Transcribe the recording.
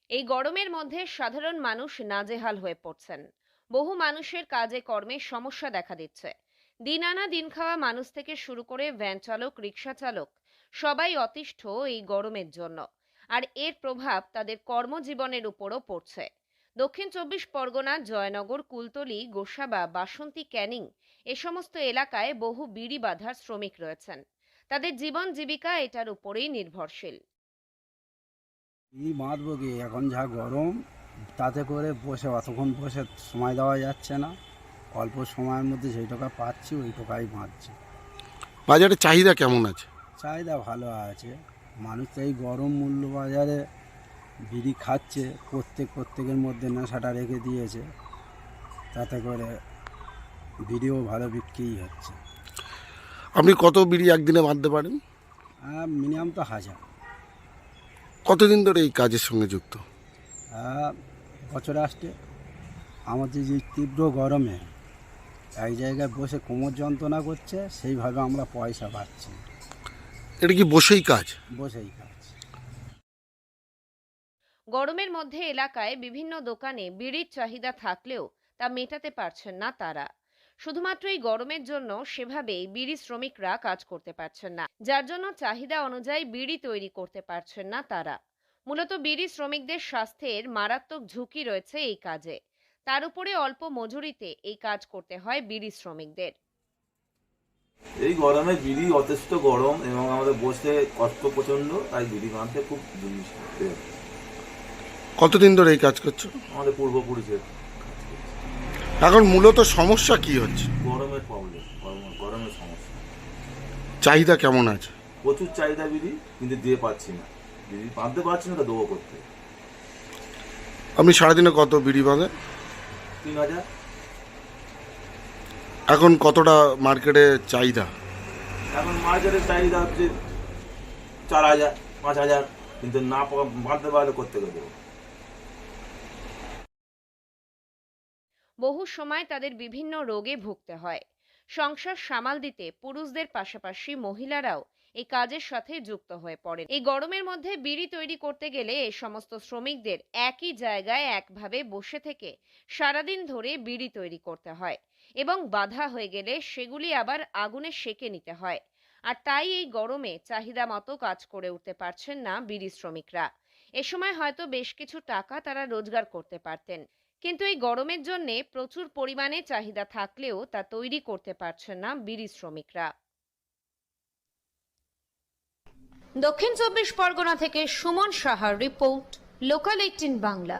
এই গরমের মধ্যে সাধারণ মানুষ নাজেহাল হয়ে পড়ছেন। বহু মানুষের কাজে কর্মে সমস্যা দেখা দিচ্ছে। দিন আনা দিন খাওয়া মানুষ থেকে শুরু করে ভ্যান চালক, রিক্সা চালক, সবাই অতিষ্ঠ এই গরমের জন্য। আর এর প্রভাব তাদের কর্মজীবনের উপরও পড়ছে। দক্ষিণ চব্বিশ পরগনা, জয়নগর, কুলতলি, গোসাবা, বাসন্তী, ক্যানিং এ সমস্ত এলাকায় বহু বিড়ি বাঁধার শ্রমিক রয়েছেন। তাদের জীবন জীবিকা এটার উপরেই নির্ভরশীল। এই বাঁধবো কি, এখন যা গরম, তাতে করে বসে অতক্ষণ বসে সময় দেওয়া যাচ্ছে না। অল্প সময়ের মধ্যে যেই টাকা পাচ্ছি ওই টাকাই বাঁধছি। বাজারে চাহিদা কেমন আছে? চাহিদা ভালো আছে। মানুষ তো এই গরম মূল্য বাজারে বিড়ি খাচ্ছে, প্রত্যেকের মধ্যে নেশাটা রেখে দিয়েছে, তাতে করে বিড়িও ভালো বিক্রি হচ্ছে। আপনি কত বিড়ি একদিনে বাঁধতে পারেন? মিনিমাম তো 1000। কতদিন ধরে এই কাজের সঙ্গে যুক্ত? বছর আসছে। আমাদের যে তীব্র গরমে এক জায়গায় বসে কোমর যন্ত্রণা করছে, সেইভাবে আমরা পয়সা পাচ্ছি। এটা কি বসেই কাজ? বসেই কাজ। গরমের মধ্যে এলাকায় বিভিন্ন দোকানে বিড়ির চাহিদা থাকলেও তা মেটাতে পারছেন না তারা। শুধুমাত্র এই গরমের জন্য সেভাবেই বিড়ি শ্রমিকরা কাজ করতে পারছেন না, যার জন্য চাহিদা অনুযায়ী বিড়ি তৈরি করতে পারছেন না তারা। মূলত বিড়ি শ্রমিকদের স্বাস্থ্যের মারাত্মক ঝুঁকি রয়েছে এই কাজে। তার উপরে অল্প মজুরিতে এই কাজ করতে হয় বিড়ি শ্রমিকদের। এই গরমে বিড়ি যথেষ্ট গরম এবং আমাদের বসে কষ্ট প্রচন্ড, তাই বিড়ি বাঁধতে খুব জিনিস। কতদিন ধরে এই কাজ করছো? আমাদের পূর্বপুরুষের এখন মূলত সমস্যা কি হচ্ছে? গরমের প্রবলেম, গরমের সমস্যা। চাহিদা কেমন আছে? প্রচুর চাহিদা বিড়ি, কিন্তু দিয়ে পাচ্ছি না। বিড়ি বাঁধতে পারছি না, তা দেবো করতে। আপনি সারাদিনে কত বিড়ি বাঁধেন? 3000। এখন কতটা মার্কেটে চাহিদা? এখন মার্কেটের চাহিদা হচ্ছে 4000, 5000, কিন্তু না বাঁধতে পারলে করতে দেবো। বহু সময় তাদের বিভিন্ন রোগে ভুগতে হয়। সংসার সামাল দিতে পুরুষদের পাশাপাশি মহিলারাও এই কাজের সাথে যুক্ত হয়ে পড়েন। এই গরমের মধ্যে বিড়ি তৈরি করতে গেলে এই সমস্ত শ্রমিকদের একই জায়গায় একভাবে বসে থেকে সারাদিন ধরে বিড়ি তৈরি করতে হয় এবং বাধা হয়ে গেলে সেগুলি আবার আগুনে সেঁকে নিতে হয়। আর তাই এই গরমে চাহিদা মতো কাজ করে উঠতে পারছেন না বিড়ি শ্রমিকরা। এ সময় হয়তো বেশ কিছু টাকা তারা রোজগার করতে পারতেন, কিন্তু এই গরমের জন্য প্রচুর পরিমাণে চাহিদা থাকলেও তা তৈরি করতে পারছেন না বিড়ি শ্রমিকরা। দক্ষিণ চব্বিশ পরগনা থেকে সুমন সাহার রিপোর্ট, লোকাল 18 বাংলা।